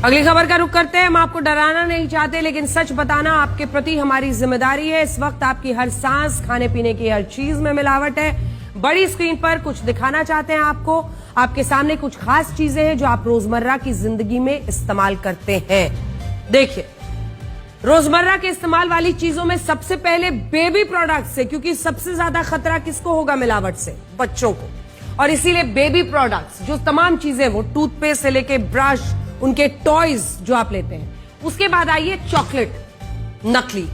अगली खबर का रुख करते हैं। हम आपको डराना नहीं चाहते, लेकिन सच बताना आपके प्रति हमारी जिम्मेदारी है। इस वक्त आपकी हर सांस, खाने पीने की हर चीज में मिलावट है। बड़ी स्क्रीन पर कुछ दिखाना चाहते हैं आपको। आपके सामने कुछ खास चीजें हैं जो आप रोजमर्रा की जिंदगी में इस्तेमाल करते हैं। देखिए, रोजमर्रा के इस्तेमाल वाली चीजों में सबसे पहले बेबी प्रोडक्ट्स है, क्योंकि सबसे ज्यादा खतरा किसको होगा मिलावट से? बच्चों को। और इसीलिए बेबी प्रोडक्ट्स, जो तमाम चीजें, वो टूथपेस्ट से लेके ब्रश, उनके टॉयज जो आप लेते हैं। उसके बाद आइए चॉकलेट, नकली।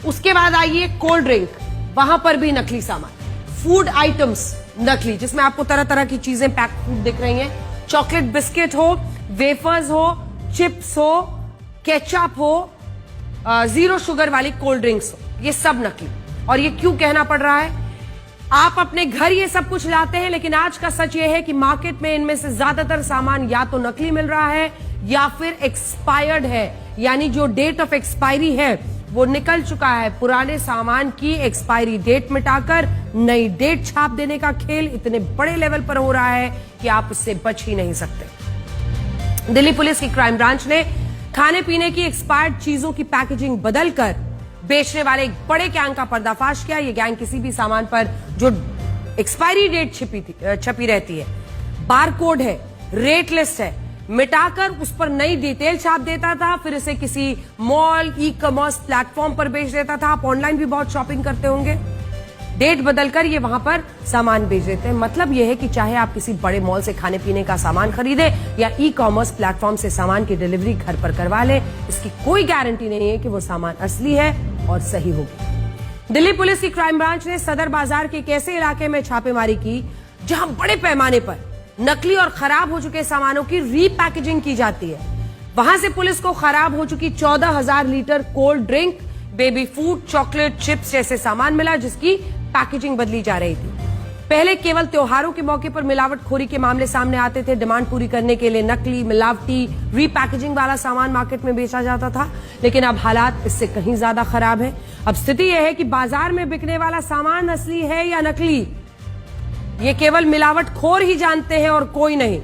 उसके बाद आइए कोल्ड ड्रिंक, वहां पर भी नकली सामान। फूड आइटम्स नकली, जिसमें आपको तरह तरह की चीजें पैक फूड दिख रही हैं। चॉकलेट बिस्किट हो, वेफर्स हो, चिप्स हो, केचप हो, जीरो शुगर वाली कोल्ड ड्रिंक्स हो, ये सब नकली। और ये क्यों कहना पड़ रहा है? आप अपने घर ये सब कुछ लाते हैं, लेकिन आज का सच ये है कि मार्केट में इनमें से ज्यादातर सामान या तो नकली मिल रहा है या फिर एक्सपायर्ड है, यानी जो डेट ऑफ एक्सपायरी है वो निकल चुका है। पुराने सामान की एक्सपायरी डेट मिटाकर नई डेट छाप देने का खेल इतने बड़े लेवल पर हो रहा है कि आप इससे बच ही नहीं सकते। दिल्ली पुलिस की क्राइम ब्रांच ने खाने पीने की एक्सपायर्ड चीजों की पैकेजिंग बदलकर बेचने वाले एक बड़े गैंग का पर्दाफाश किया। ये गैंग किसी भी सामान पर जो एक्सपायरी डेट छपी रहती है, बारकोड है, रेट लिस्ट है, मिटाकर उस पर नई डिटेल छाप देता था, फिर इसे किसी मॉल, ई कॉमर्स प्लेटफॉर्म पर बेच देता था। आप ऑनलाइन भी बहुत शॉपिंग करते होंगे। डेट बदलकर ये वहां पर सामान बेच देते हैं। मतलब यह है कि चाहे आप किसी बड़े मॉल से खाने पीने का सामान खरीदे या ई कॉमर्स प्लेटफॉर्म से सामान की डिलीवरी घर पर करवा ले, इसकी कोई गारंटी नहीं है कि वो सामान असली है और सही होगी। दिल्ली पुलिस की क्राइम ब्रांच ने सदर बाजार के एक ऐसे इलाके में छापेमारी की जहां बड़े पैमाने पर नकली और खराब हो चुके सामानों की रीपैकेजिंग की जाती है। वहां से पुलिस को खराब हो चुकी 14,000 litre cold drink, baby food, chocolate, chips जैसे सामान मिला, जिसकी पैकेजिंग बदली जा रही थी। पहले केवल त्योहारों के मौके पर मिलावटखोरी के मामले सामने आते थे। डिमांड पूरी करने के लिए नकली, मिलावटी, रीपैकेजिंग वाला सामान मार्केट में बेचा जाता था, लेकिन अब हालात इससे कहीं ज्यादा खराब है। अब स्थिति यह है कि बाजार में बिकने वाला सामान असली है या नकली, ये केवल मिलावटखोर ही जानते हैं और कोई नहीं।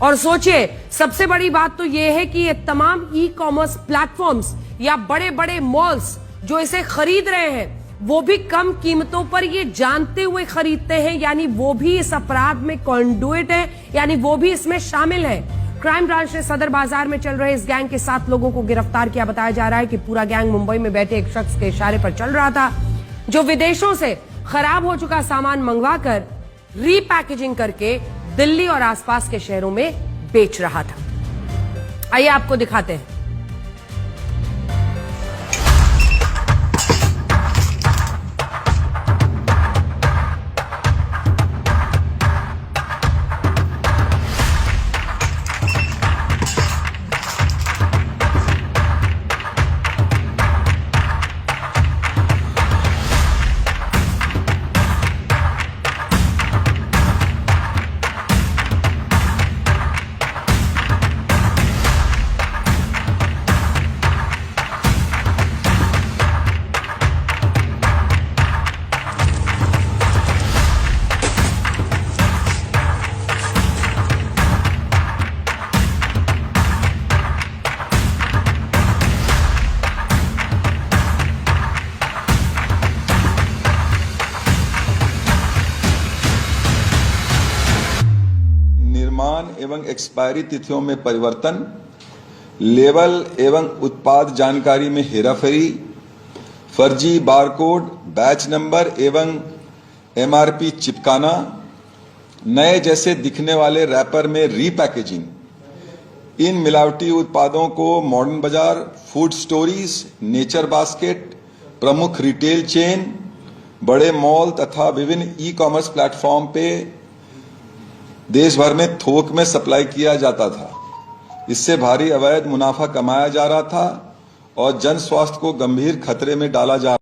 और सोचिए, सबसे बड़ी बात तो यह है कि ये तमाम ई कॉमर्स प्लेटफॉर्म्स या बड़े बड़े मॉल्स जो इसे खरीद रहे हैं, वो भी कम कीमतों पर ये जानते हुए खरीदते हैं, यानी वो भी इस अपराध में कॉन्डुइट है, यानी वो भी इसमें शामिल है। क्राइम ब्रांच ने सदर बाजार में चल रहे इस गैंग के 7 लोगों को गिरफ्तार किया। बताया जा रहा है कि पूरा गैंग मुंबई में बैठे एक शख्स के इशारे पर चल रहा था, जो विदेशों से खराब हो चुका सामान मंगवाकर रीपैकेजिंग करके दिल्ली और आसपास के शहरों में बेच रहा था। आइए आपको दिखाते हैं। एवं एक्सपायरी तिथियों में परिवर्तन, लेबल एवं उत्पाद जानकारी में हेराफेरी, फर्जी बारकोड, बैच नंबर एवं एमआरपी चिपकाना, नए जैसे दिखने वाले रैपर में रीपैकेजिंग। इन मिलावटी उत्पादों को मॉडर्न बाजार, फूड स्टोरीज, नेचर बास्केट, प्रमुख रिटेल चेन, बड़े मॉल तथा विभिन्न ई कॉमर्स प्लेटफॉर्म पे देश भर में थोक में सप्लाई किया जाता था। इससे भारी अवैध मुनाफा कमाया जा रहा था और जन स्वास्थ्य को गंभीर खतरे में डाला जा